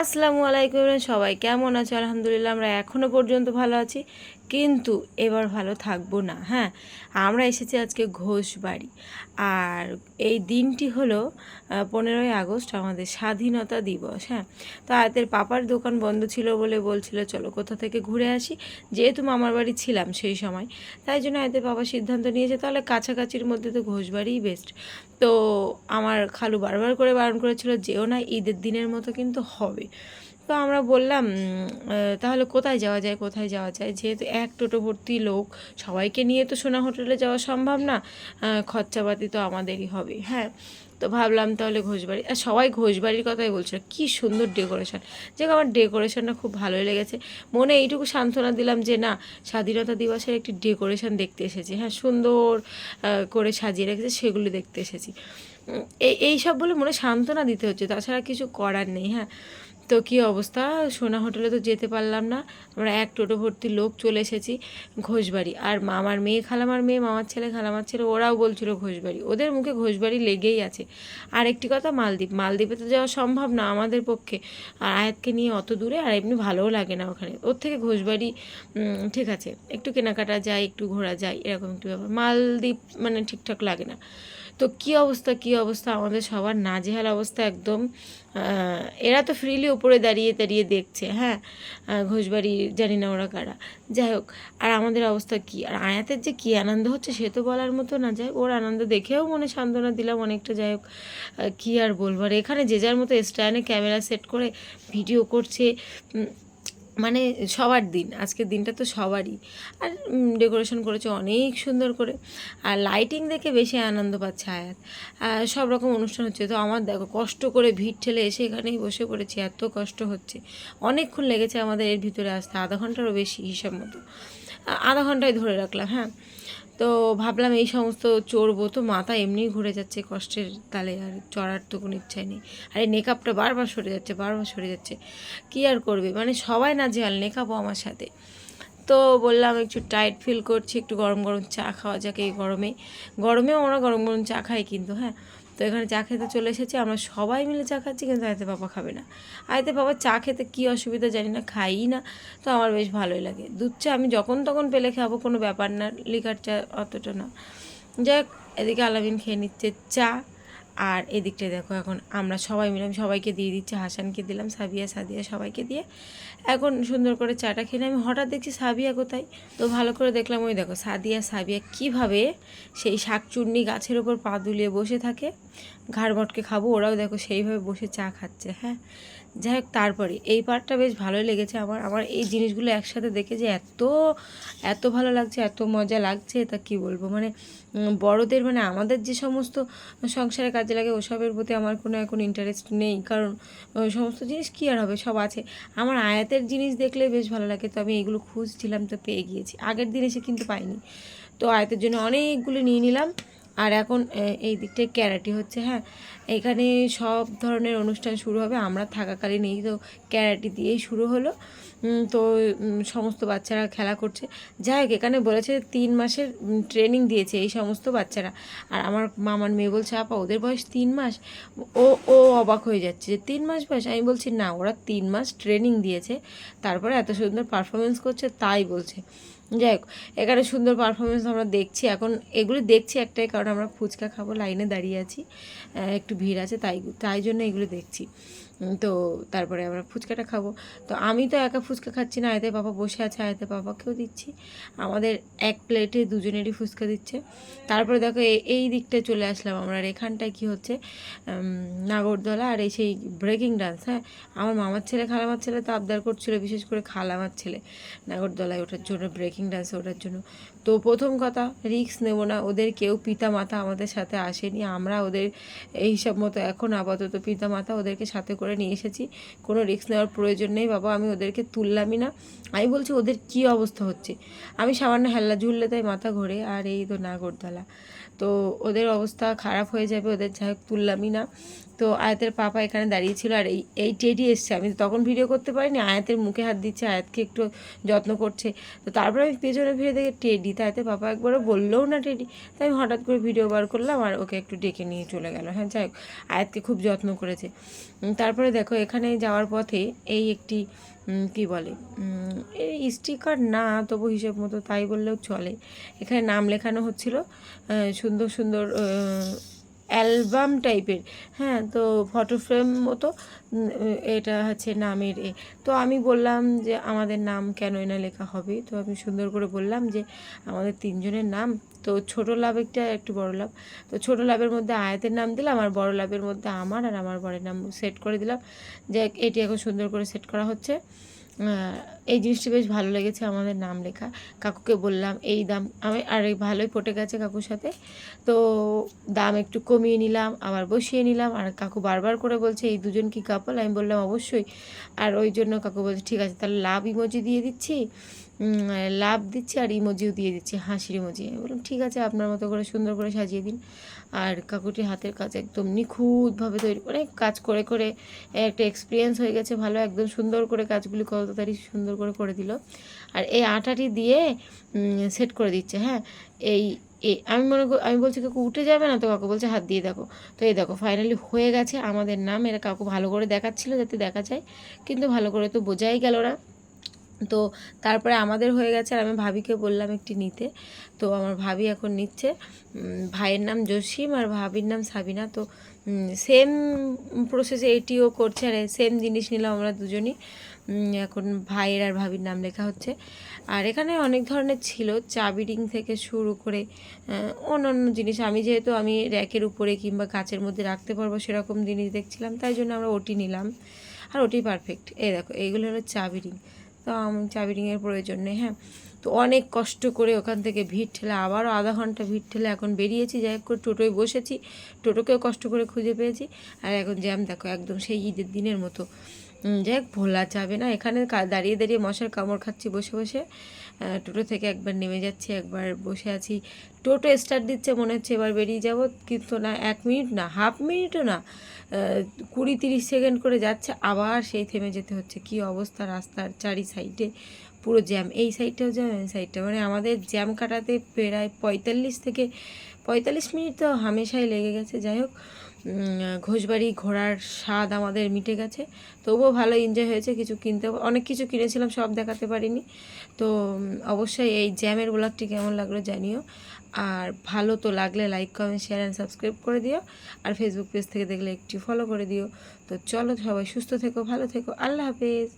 আসসালামু আলাইকুম, সবাই কেমন আছো? আলহামদুলিল্লাহ আমরা এখনও পর্যন্ত ভালো আছি, কিন্তু এবার ভালো থাকবো না। হ্যাঁ, আমরা এসেছি আজকে ঘোষবাড়ি। আর এই দিনটি হলো 15ই আগস্ট, আমাদের স্বাধীনতা দিবস। হ্যাঁ, তো আয়াতের পাপার দোকান বন্ধ ছিল বলে বলছিল চলো কোথা থেকে ঘুরে আসি। যেহেতু মামার বাড়ি ছিলাম সেই সময়, তাই জন্য আয়াতের পাপা সিদ্ধান্ত নিয়েছে তাহলে কাছাকাছির মধ্যে তো ঘোষবাড়িই বেস্ট। তো আমার খালু বারবার করে বারণ করেছিল যেও না, ঈদের দিনের মতো কিন্তু হবে। তো আমরা বললাম তাহলে কোথায় যাওয়া যায়, কোথায় যাওয়া যায়? যেহেতু এক টোটো ভর্তি লোক, সবাইকে নিয়ে তো সোনা হোটেলে যাওয়া সম্ভব না, খরচাপাতি তো আমাদেরই হবে। হ্যাঁ, তো ভাবলাম তাহলে ঘোষবাড়ি। আর সবাই ঘোষবাড়ির কথাই বলছিল, কী সুন্দর ডেকোরেশন। যে আমার ডেকোরেশনটা খুব ভালোই লেগেছে। মনে এইটুকু সান্ত্বনা দিলাম যে না, স্বাধীনতা দিবসের একটি ডেকোরেশন দেখতে এসেছি। হ্যাঁ, সুন্দর করে সাজিয়ে রেখেছে, সেগুলি দেখতে এসেছি। এই সব বলে মনে সান্ত্বনা দিতে হচ্ছে, তাছাড়া কিছু করার নেই। হ্যাঁ, তো কী অবস্থা, সোনা হোটেলে তো যেতে পারলাম না। আমরা এক টোটো ভর্তি লোক চলে এসেছি ঘোষবাড়ি। আর মামার মেয়ে, খালামার মেয়ে, মামার ছেলে, খালামার ছেলে, ওরাও বলছিল ঘোষবাড়ি। ওদের মুখে ঘোষবাড়ি লেগেই আছে। আর একটি কথা, মালদ্বীপে তো যাওয়া সম্ভব না আমাদের পক্ষে। আর আয়াতকে নিয়ে অত দূরে, আর এমনি ভালোও লাগে না ওখানে। ওর থেকে ঘোষবাড়ি ঠিক আছে, একটু কেনাকাটা যায়, একটু ঘোরা যায়, এরকম একটু ব্যাপার। মালদ্বীপ মানে ঠিকঠাক লাগে না। তো কী অবস্থা, কী অবস্থা, আমাদের সবার নাজেহাল অবস্থা একদম। এরা তো ফ্রিলি উপরে দাঁড়িয়ে দাঁড়িয়ে দেখছে। হ্যাঁ, ঘোষবাড়ি জানি না ওরা কারা, যাই হোক। আর আমাদের অবস্থা কী, আর আয়াতের যে কী আনন্দ হচ্ছে সে তো বলার মতো না। যাই ওর আনন্দ দেখেও মনে সান্ত্বনা দিলাম অনেকটা। যাই হোক, কী আর বলবো। আর এখানে যে যার মতো স্ট্যান্ডে ক্যামেরা সেট করে ভিডিও করছে। মানে সবার দিন, আজকের দিনটা তো সবারই। আর ডেকোরেশন করেছে অনেক সুন্দর করে। আর লাইটিং দেখে বেশি আনন্দ পাচ্ছে আয়াত। সব রকম অনুষ্ঠান হচ্ছে। তো আমার দেখো, কষ্ট করে ভিড় ঠেলে এসে এখানেই বসে পড়েছি, এত কষ্ট হচ্ছে। অনেকক্ষণ লেগেছে আমাদের এর ভিতরে আসতে, আধা ঘন্টারও বেশি হিসাব মতো। আধা ঘন্টায় ধরে রাখলাম। হ্যাঁ, তো ভাবলাম এই সমস্ত চড়বো, তো মাথা এমনিই ঘুরে যাচ্ছে কষ্টের তালে, আর চড়ার তো কোনো ইচ্ছাই নেই। আর এই নেকআপটা বারবার সরে যাচ্ছে, বারবার সরে যাচ্ছে। কী আর করবে, মানে সবাই না যে নেকআপও আমার সাথে। তো বললাম একটু টাইট ফিল করছি, একটু গরম গরম চা খাওয়া যাক এই গরমে। গরমেও আমরা গরম গরম চা খাই কিন্তু। হ্যাঁ, তো এখানে চা খেতে চলে এসেছি, আমরা সবাই মিলে চা খাচ্ছি, কিন্তু আয়তে বাবা খাবে না। আয়তে বাবা চা খেতে কী অসুবিধা জানি না, খাইই না। তো আমার বেশ ভালোই লাগে দুধ চা, আমি যখন তখন পেলে খাবো, কোনো ব্যাপার না। লিকার চা অতটা না। যাক, এদিকে আলামিন খেয়ে নিচ্ছে চা। আর এদিকটায় দেখো, এখন আমরা সবাই মিলে, আমি সবাইকে দিয়ে দিচ্ছি, হাসানকে দিলাম, সাদিয়া সবাইকে দিয়ে এখন সুন্দর করে চাটা খেয়ে আমি হঠাৎ দেখছি সাবিয়া কোথায়। তো ভালো করে দেখলাম, ওই দেখো সাবিয়া কীভাবে সেই শাকচুন্নি গাছের ওপর পা দুলিয়ে বসে থাকে। ঘাড় মটকে খাবো, ওরাও দেখো সেইভাবে বসে চা খাচ্ছে। হ্যাঁ, যাই হোক, তারপরে এই পার্টটা বেশ ভালোই লেগেছে আমার এই জিনিসগুলো একসাথে দেখে যে এত এত ভালো লাগছে, এত মজা লাগছে, তা কি বলবো। মানে বড়দের, মানে আমাদের যে সমস্ত সংসারে কাজে লাগে ওসবের প্রতি আমার কোনো এখন ইন্টারেস্ট নেই, কারণ ওই সমস্ত জিনিস কী আর হবে, সব আছে। আমার আয়াতের জিনিস দেখলে বেশ ভালো লাগে, তো আমি এগুলো খুঁজছিলাম, তো পেয়ে গিয়েছি। আগের দিন এসে কিন্তু পাইনি, তো আয়াতের জন্য অনেকগুলো নিয়ে নিলাম। আর এখন এই দিকটায় ক্যারাটি হচ্ছে। হ্যাঁ, এখানে সব ধরনের অনুষ্ঠান শুরু হবে, আমরা থাকাকালীন এই তো ক্যারাটি দিয়েই শুরু হলো। তো সমস্ত বাচ্চারা খেলা করছে। যাই হোক, এখানে বলেছে 3 মাসের ট্রেনিং দিয়েছে এই সমস্ত বাচ্চারা। আর আমার মামার মেয়ে বলছে আপা ওদের বয়স 3 মাস। ও ও অবাক হয়ে যাচ্ছে যে 3 মাস বয়স। আমি বলছি না, ওরা 3 মাস ট্রেনিং দিয়েছে, তারপরে এত সুন্দর পারফরমেন্স করছে তাই বলছে। যাই হোক, এখানে সুন্দর পারফরমেন্স আমরা দেখছি। এখন এগুলো দেখছি একটাই কারণ, আমরা ফুচকা খাবো, লাইনে দাঁড়িয়ে আছি, একটু ভিড় আছে, তাই তাই জন্য এগুলো দেখছি। তো তারপরে আমরা ফুচকাটা খাবো। তো আমি তো একা ফুচকা খাচ্ছি না, আয়তে বাবা বসে আছে, আয়তে বাবাকেও দিচ্ছি। আমাদের এক প্লেটে দুজনেরই ফুচকা দিচ্ছে। তারপরে দেখো এই দিকটায় চলে আসলাম আমরা। আর এখানটায় কী হচ্ছে, নাগরদোলা আর এই সেই ব্রেকিং ডান্স। হ্যাঁ, আমার মামার ছেলে, খালামার ছেলে তো আবদার করছিলো, বিশেষ করে খালামার ছেলে, নাগরদোলায় ওঠার জন্য, ব্রেকিং ডান্সে ওঠার জন্য। তো প্রথম কথা, রিস্ক নেব না, ওদের কেউ পিতা মাতা আমাদের সাথে আসেনি, আমরা ওদের এই সব মতো এখন আপাতত পিতা মাতা ওদেরকে সাথে করে নিয়ে এসেছি। কোনো রিস্ক নেওয়ার প্রয়োজন নেই বাবা, আমি ওদেরকে তুললামই না। আমি বলছি ওদের কি অবস্থা হচ্ছে, আমি সামান্য হেল্লা ঝুললে তাই মাথা ঘোরে, আর এই তো নাগরদোলা, তো ওদের অবস্থা খারাপ হয়ে যাবে, ওদের যাই হোক তুললামই না। তো আয়াতের পাপা এখানে দাঁড়িয়েছিল, আর এই টেডি এসছে। আমি তখন ভিডিও করতে পারিনি, আয়াতের মুখে হাত দিচ্ছে, আয়াতকে একটু যত্ন করছে। তো তারপরে আমি পেছনে ফিরে দেখে টেডি, তাই আয়াতের পাপা একবারও বললেও না টেডি। তাই আমি হঠাৎ করে ভিডিও বার করলাম আর ওকে একটু ডেকে নিয়ে চলে গেল। হ্যাঁ, যাই হোক, আয়াতকে খুব যত্ন করেছে। তারপরে দেখো এখানে যাওয়ার পথে এই একটি কি বলে, এই স্টিকার না, তবু হিসেব মতো তাই বললেও চলে, এখানে নাম লেখানো হচ্ছিল, সুন্দর সুন্দর অ্যালবাম টাইপের। হ্যাঁ, তো ফটো ফ্রেম মতো, এটা হচ্ছে নামের তো আমি বললাম যে আমাদের নাম কেন না লেখা হবে। তো আমি সুন্দর করে বললাম যে আমাদের তিনজনের নাম, তো ছোটো লাভ একটা, একটু বড় লাভ। তো ছোটো লাভের মধ্যে আয়াতের নাম দিলাম, আর বড় লাভের মধ্যে আমার আর আমার বরের নাম সেট করে দিলাম। যে এটি এখন সুন্দর করে সেট করা হচ্ছে। এই জিনিসটি বেশ ভালো লেগেছে, আমাদের নাম লেখা। কাকুকে বললাম এই দাম, আমি আর ভালোই পটে গেছে কাকুর সাথে। তো দাম একটু কমিয়ে নিলাম, আবার বসিয়ে নিলাম। আর কাকু বারবার করে বলছে এই দুজন কি কাপল, আমি বললাম অবশ্যই। আর ওই জন্য কাকু বলছে ঠিক আছে তাহলে লাভ ইমোজি দিয়ে দিচ্ছি, লাভ দিচ্ছি, আর ইমোজিও দিয়ে দিচ্ছি, হাসির ইমোজি। আমি বললাম ঠিক আছে, আপনার মতো করে সুন্দর করে সাজিয়ে দিন। আর কাকুটির হাতের কাজ একদম নিখুঁতভাবে তৈরি, অনেক কাজ করে করে একটা এক্সপিরিয়েন্স হয়ে গেছে ভালো, একদম সুন্দর করে কাজগুলি কত তাড়াতাড়ি সুন্দর করে দিল। আর এই আটাটি দিয়ে সেট করে দিচ্ছে। হ্যাঁ, এই আমি বলছি কাকু উঠে যাবে না তো, কাকু বলছে হাত দিয়ে দেখো। তো এই দেখো ফাইনালি হয়ে গেছে আমাদের নাম। এরা কাকু ভালো করে দেখাচ্ছিল যাতে দেখা যায়, কিন্তু ভালো করে তো বোঝাই গেল না। তো তারপরে আমাদের হয়ে গেছে, আর আমি ভাবিকে বললাম একটি নিতে। তো আমার ভাবি এখন নিচ্ছে। ভাইয়ের নাম জসিম আর ভাবির নাম সাবিনা। তো সেম প্রসেসে এটিও করছে, আর সেম জিনিস নিলাম আমরা দুজনই। এখন ভাইয়ের আর ভাবির নাম লেখা হচ্ছে। আর এখানে অনেক ধরনের ছিল, চাবি রিং থেকে শুরু করে অন্যান্য জিনিস। যেহেতু আমি র্যাকের উপরে কিংবা গাছের মধ্যে রাখতে পারবো সেরকম জিনিস দেখছিলাম, তাই জন্য আমরা ওটি নিলাম। আর ওটি পারফেক্ট। এই দেখো এইগুলো হলো চাবি রিং। তো চাবি রিংয়ের প্রয়োজন নেই। হ্যাঁ, তো অনেক কষ্ট করে ওখান থেকে ভিড় ঠেলে, আবারও আধা ঘন্টা ভিড় ঠেলে এখন বেরিয়েছি। যাই হোক, টোটোয় বসেছি, টোটোকেও কষ্ট করে খুঁজে পেয়েছি। আর এখন জ্যাম দেখো একদম সেই ঈদের দিনের মতো। যাই হোক, ভোলা যাবে না। এখানে দাঁড়িয়ে দাঁড়িয়ে মশার কামড় খাচ্ছি বসে বসে। টোটো থেকে একবার নেমে যাচ্ছি, একবার বসে আছি। টোটো স্টার্ট দিচ্ছে, মনে হচ্ছে এবার বেরিয়ে যাব, কিন্তু না, 1 মিনিট না, হাফ মিনিটও না, 20-30 সেকেন্ড করে যাচ্ছে, আবার সেই থেমে যেতে হচ্ছে। কি অবস্থা রাস্তার চারি সাইডে, পুরো জ্যাম। এই সাইডটাও জ্যাম, এই সাইডটা, মানে আমাদের জ্যাম কাটাতে প্রায় 45 মিনিট তো হামেশাই লেগে গেছে। যাই হোক, ঘোষবাড়ি ঘোরার স্বাদ আমাদের মিটে গেছে। তবুও ভালো এনজয় হয়েছে। অনেক কিছু কিনেছিলাম, সব দেখাতে পারিনি। তো অবশ্যই এই জ্যামের ব্লগটি কেমন লাগলো জানিও। আর ভালো তো লাগলে like, comment, share and subscribe করে দিও। আর ফেসবুক পেজ থেকে দেখলে একটু ফলো করে দিও। তো চলো, সবাই সুস্থ থেকো, ভালো থেকো, আল্লাহ হাফেজ।